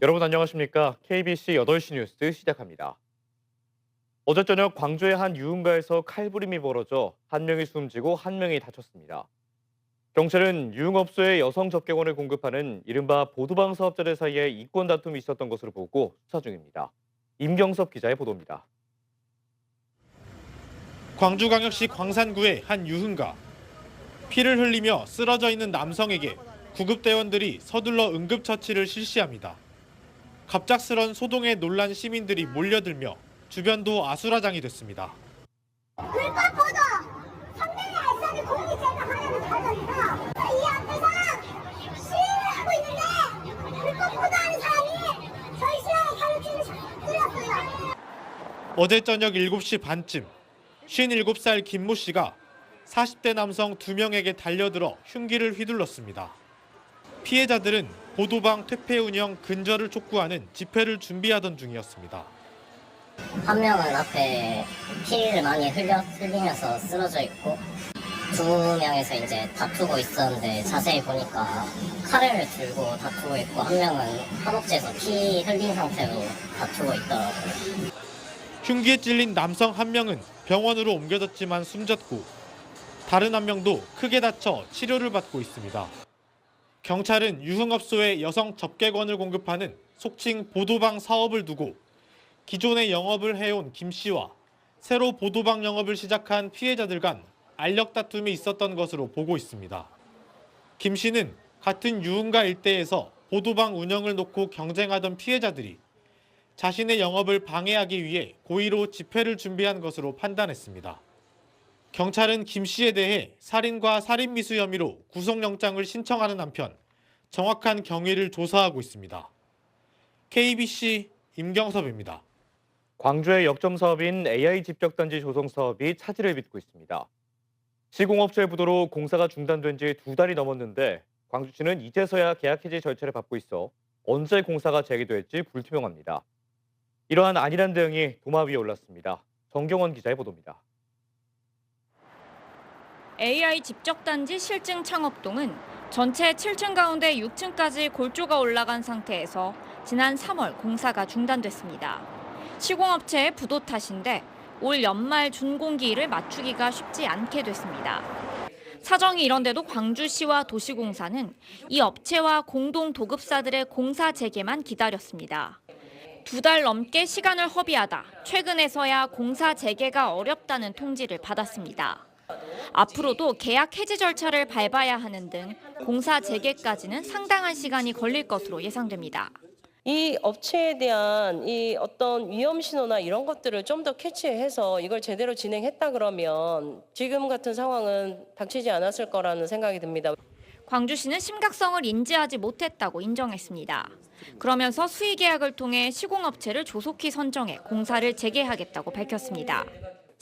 여러분 안녕하십니까? KBC 8시 뉴스 시작합니다. 어제 저녁 광주의 한 유흥가에서 칼부림이 벌어져 한 명이 숨지고 한 명이 다쳤습니다. 경찰은 유흥업소에 여성 접객원을 공급하는 이른바 보도방 사업자들 사이에 이권 다툼이 있었던 것으로 보고 수사 중입니다. 임경섭 기자의 보도입니다. 광주광역시 광산구의 한 유흥가. 피를 흘리며 쓰러져 있는 남성에게 구급대원들이 서둘러 응급처치를 실시합니다. 갑작스런 소동에 놀란 시민들이 몰려들며 주변도 아수라장이 됐습니다. 불법보도 상대의 알선을 공개제도 하려는 과정에서 이 앞에서 시위를 하고 있는데 불법보도하는 사람이 저희 시간에 칼을 찔렀어요. 어제 저녁 7시 반쯤 57살 김모 씨가 40대 남성 2명에게 달려들어 흉기를 휘둘렀습니다. 피해자들은 보도방 퇴폐 운영 근절을 촉구하는 집회를 준비하던 중이었습니다. 한 명은 앞에 피를 많이 흘리면서 쓰러져 있고 두 명에서 이제 다투고 있었는데 자세히 보니까 칼을 들고 다투고 있고 한 명은 허벅지에서 피 흘린 상태로 다투고 있더라고요. 흉기에 찔린 남성 한 명은 병원으로 옮겨졌지만 숨졌고 다른 한 명도 크게 다쳐 치료를 받고 있습니다. 경찰은 유흥업소에 여성 접객원을 공급하는 속칭 보도방 사업을 두고 기존에 영업을 해온 김 씨와 새로 보도방 영업을 시작한 피해자들 간 알력 다툼이 있었던 것으로 보고 있습니다. 김 씨는 같은 유흥가 일대에서 보도방 운영을 놓고 경쟁하던 피해자들이 자신의 영업을 방해하기 위해 고의로 집회를 준비한 것으로 판단했습니다. 경찰은 김 씨에 대해 살인과 살인미수 혐의로 구속영장을 신청하는 한편 정확한 경위를 조사하고 있습니다. KBC 임경섭입니다. 광주의 역점 사업인 AI 집적단지 조성 사업이 차질을 빚고 있습니다. 시공업체의 부도로 공사가 중단된 지 2달이 넘었는데 광주시는 이제서야 계약 해지 절차를 밟고 있어 언제 공사가 재개될지 불투명합니다. 이러한 안일한 대응이 도마 위에 올랐습니다. 정경원 기자의 보도입니다. AI 집적단지 실증 창업동은 전체 7층 가운데 6층까지 골조가 올라간 상태에서 지난 3월 공사가 중단됐습니다. 시공업체의 부도 탓인데 올 연말 준공기일을 맞추기가 쉽지 않게 됐습니다. 사정이 이런데도 광주시와 도시공사는 이 업체와 공동 도급사들의 공사 재개만 기다렸습니다. 2달 넘게 시간을 허비하다 최근에서야 공사 재개가 어렵다는 통지를 받았습니다. 앞으로도 계약 해지 절차를 밟아야 하는 등 공사 재개까지는 상당한 시간이 걸릴 것으로 예상됩니다. 이 업체에 대한 이 어떤 위험 신호나 이런 것들을 좀 더 캐치해서 이걸 제대로 진행했다 그러면 지금 같은 상황은 닥치지 않았을 거라는 생각이 듭니다. 광주시는 심각성을 인지하지 못했다고 인정했습니다. 그러면서 수의 계약을 통해 시공업체를 조속히 선정해 공사를 재개하겠다고 밝혔습니다.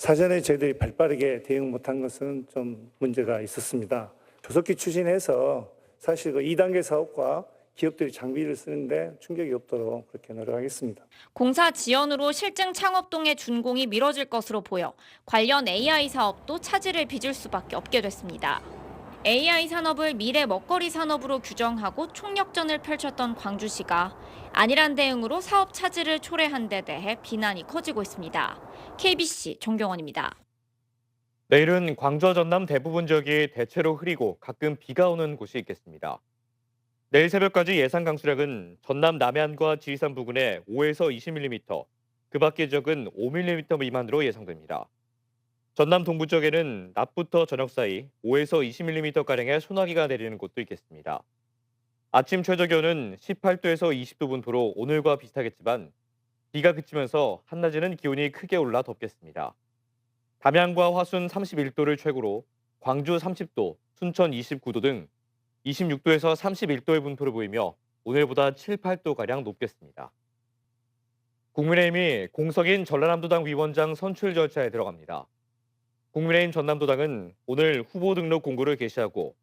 사전에 저희들이 발빠르게 대응 못한 것은 좀 문제가 있었습니다. 조속히 추진해서 사실 그 2단계 사업과 기업들이 장비를 쓰는데 충격이 없도록 그렇게 노력하겠습니다. 공사 지연으로 실증 창업동의 준공이 미뤄질 것으로 보여 관련 AI 사업도 차질을 빚을 수밖에 없게 됐습니다. AI 산업을 미래 먹거리 산업으로 규정하고 총력전을 펼쳤던 광주시가 안일한 대응으로 사업 차질을 초래한 데 대해 비난이 커지고 있습니다. KBC 정경원입니다. 내일은 광주와 전남 대부분 지역이 대체로 흐리고 가끔 비가 오는 곳이 있겠습니다. 내일 새벽까지 예상 강수량은 전남 남해안과 지리산 부근에 5에서 20mm, 그 밖의 지역은 5mm 미만으로 예상됩니다. 전남 동부 지역에는 낮부터 저녁 사이 5에서 20mm가량의 소나기가 내리는 곳도 있겠습니다. 아침 최저 기온은 18도에서 20도 분포로 오늘과 비슷하겠지만 비가 그치면서 한낮에는 기온이 크게 올라 덥겠습니다. 담양과 화순 31도를 최고로 광주 30도, 순천 29도 등 26도에서 31도의 분포를 보이며 오늘보다 7, 8도가량 높겠습니다. 국민의힘이 공석인 전라남도당 위원장 선출 절차에 들어갑니다. 국민의힘 전남도당은 오늘 후보 등록 공고를 게시하고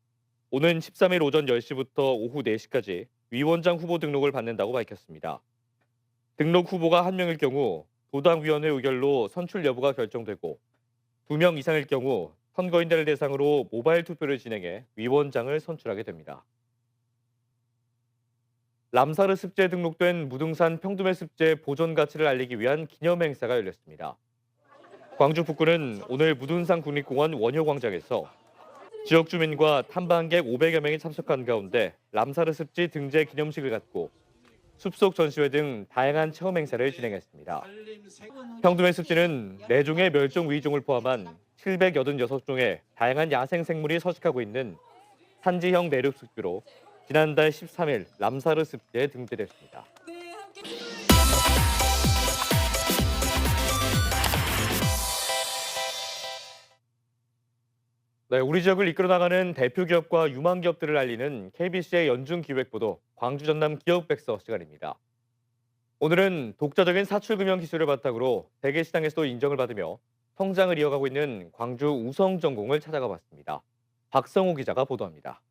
오는 13일 오전 10시부터 오후 4시까지 위원장 후보 등록을 받는다고 밝혔습니다. 등록 후보가 1명일 경우 도당위원회 의결로 선출 여부가 결정되고 2명 이상일 경우 선거인단을 대상으로 모바일 투표를 진행해 위원장을 선출하게 됩니다. 람사르 습지에 등록된 무등산 평두매 습지의 보존 가치를 알리기 위한 기념 행사가 열렸습니다. 광주 북구는 오늘 무등산 국립공원 원효광장에서 지역 주민과 탐방객 500여 명이 참석한 가운데 람사르 습지 등재 기념식을 갖고 숲속 전시회 등 다양한 체험 행사를 진행했습니다. 평두매 습지는 4종의 멸종 위기종을 포함한 786종의 다양한 야생 생물이 서식하고 있는 산지형 내륙 습지로 지난달 13일 람사르 습지에 등재됐습니다. 네, 우리 지역을 이끌어 나가는 대표 기업과 유망 기업들을 알리는 KBC의 연중 기획보도 광주 전남 기업백서 시간입니다. 오늘은 독자적인 사출금융 기술을 바탕으로 세계 시장에서도 인정을 받으며 성장을 이어가고 있는 광주 우성전공을 찾아가 봤습니다. 박성호 기자가 보도합니다.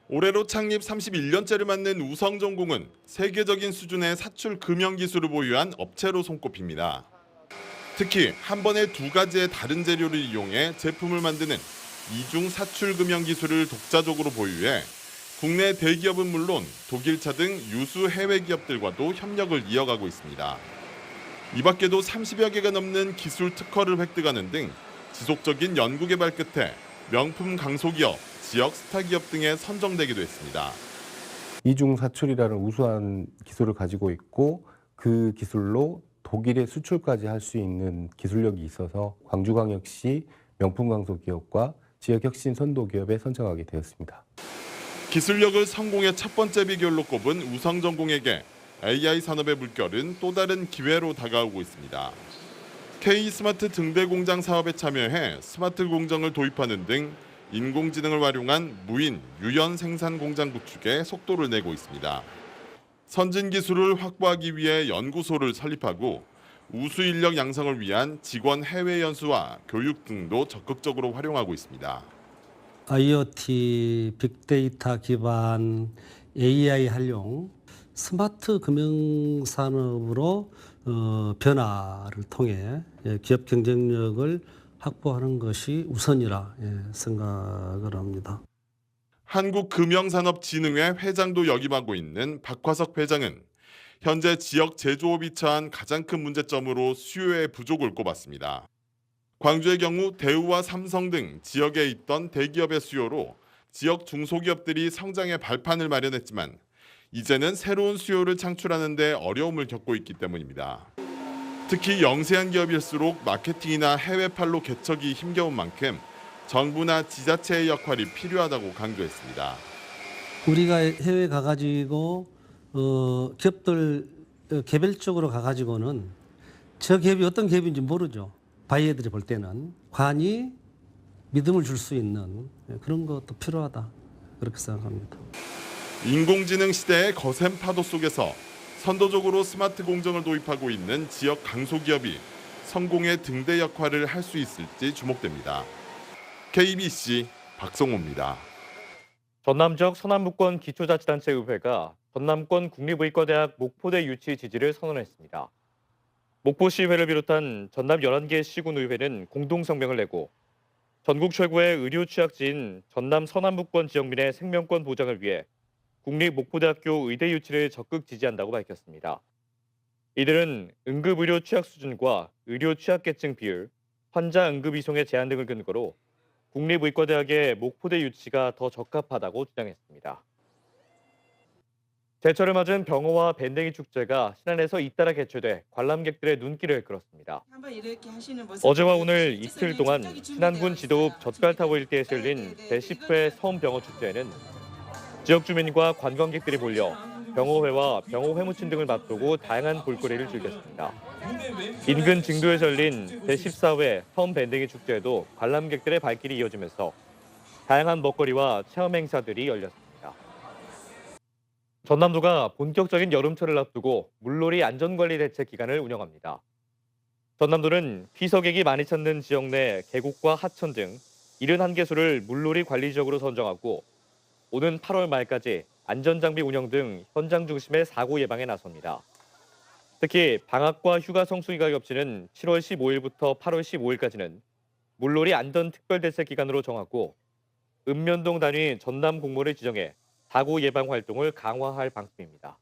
올해로 창립 31년째를 맞는 우성전공은 세계적인 수준의 사출 금융 기술을 보유한 업체로 손꼽힙니다. 특히 한 번에 2가지의 다른 재료를 이용해 제품을 만드는 이중 사출 금융 기술을 독자적으로 보유해 국내 대기업은 물론 독일차 등 유수 해외 기업들과도 협력을 이어가고 있습니다. 이 밖에도 30여 개가 넘는 기술 특허를 획득하는 등 지속적인 연구 개발 끝에 명품 강소기업, 지역 스타 기업 등에 선정되기도 했습니다. 이중 사출이라는 우수한 기술을 가지고 있고 그 기술로 독일에 수출까지 할 수 있는 기술력이 있어서 광주광역시 명품 강소기업과 지역 혁신 선도 기업에 선정하게 되었습니다. 기술력을 성공의 첫 번째 비결로 꼽은 우성전공에게 AI 산업의 물결은 또 다른 기회로 다가오고 있습니다. K-스마트 등대공장 사업에 참여해 스마트 공정을 도입하는 등 인공지능을 활용한 무인, 유연 생산 공장 구축에 속도를 내고 있습니다. 선진 기술을 확보하기 위해 연구소를 설립하고 우수 인력 양성을 위한 직원 해외 연수와 교육 등도 적극적으로 활용하고 있습니다. IoT, 빅데이터 기반 AI 활용, 스마트 금융 산업으로 변화를 통해 기업 경쟁력을 확보하는 것이 우선이라 생각을 합니다. 한국금융산업진흥회 회장도 역임하고 있는 박화석 회장은 현재 지역 제조업이 처한 가장 큰 문제점으로 수요의 부족을 꼽았습니다. 광주의 경우 대우와 삼성 등 지역에 있던 대기업의 수요로 지역 중소기업들이 성장의 발판을 마련했지만 이제는 새로운 수요를 창출하는 데 어려움을 겪고 있기 때문입니다. 특히 영세한 기업일수록 마케팅이나 해외판로 개척이 힘겨운 만큼 정부나 지자체의 역할이 필요하다고 강조했습니다. 우리가 해외 가가지고 기업들 개별적으로 가가지고는 저 기업이 어떤 기업인지 모르죠. 바이어들이 볼 때는 관이 믿음을 줄 수 있는 그런 것도 필요하다 그렇게 생각합니다. 인공지능 시대의 거센 파도 속에서 선도적으로 스마트 공정을 도입하고 있는 지역 강소기업이 성공의 등대 역할을 할 수 있을지 주목됩니다. KBC 박성호입니다. 전남 지역 서남부권 기초자치단체의회가 전남권 국립의과대학 목포대 유치 지지를 선언했습니다. 목포시의회를 비롯한 전남 11개 시군의회는 공동성명을 내고 전국 최고의 의료 취약지인 전남 서남부권 지역민의 생명권 보장을 위해 국립목포대학교 의대 유치를 적극 지지한다고 밝혔습니다. 이들은 응급의료 취약 수준과 의료 취약계층 비율, 환자 응급 이송의 제한 등을 근거로 국립의과대학의 목포대 유치가 더 적합하다고 주장했습니다. 제철을 맞은 병어와 밴댕이 축제가 신안에서 잇따라 개최돼 관람객들의 눈길을 끌었습니다. 어제와 오늘 이틀 동안 신안군 지도읍 젓갈타워 일대에서 열린 제10회 서울병어 축제에는 지역 주민과 관광객들이 몰려 병어회와 병어회무침 등을 맛보고 다양한 볼거리를 즐겼습니다. 인근 증도에서 열린 제14회 서울밴댕이 축제에도 관람객들의 발길이 이어지면서 다양한 먹거리와 체험 행사들이 열렸습니다. 전남도가 본격적인 여름철을 앞두고 물놀이 안전관리 대책 기간을 운영합니다. 전남도는 피서객이 많이 찾는 지역 내 계곡과 하천 등 71개소를 물놀이 관리지역으로 선정하고 오는 8월 말까지 안전장비 운영 등 현장 중심의 사고 예방에 나섭니다. 특히 방학과 휴가 성수기가 겹치는 7월 15일부터 8월 15일까지는 물놀이 안전특별대책 기간으로 정하고 읍면동 단위 전남 공모를 지정해 사고 예방 활동을 강화할 방침입니다.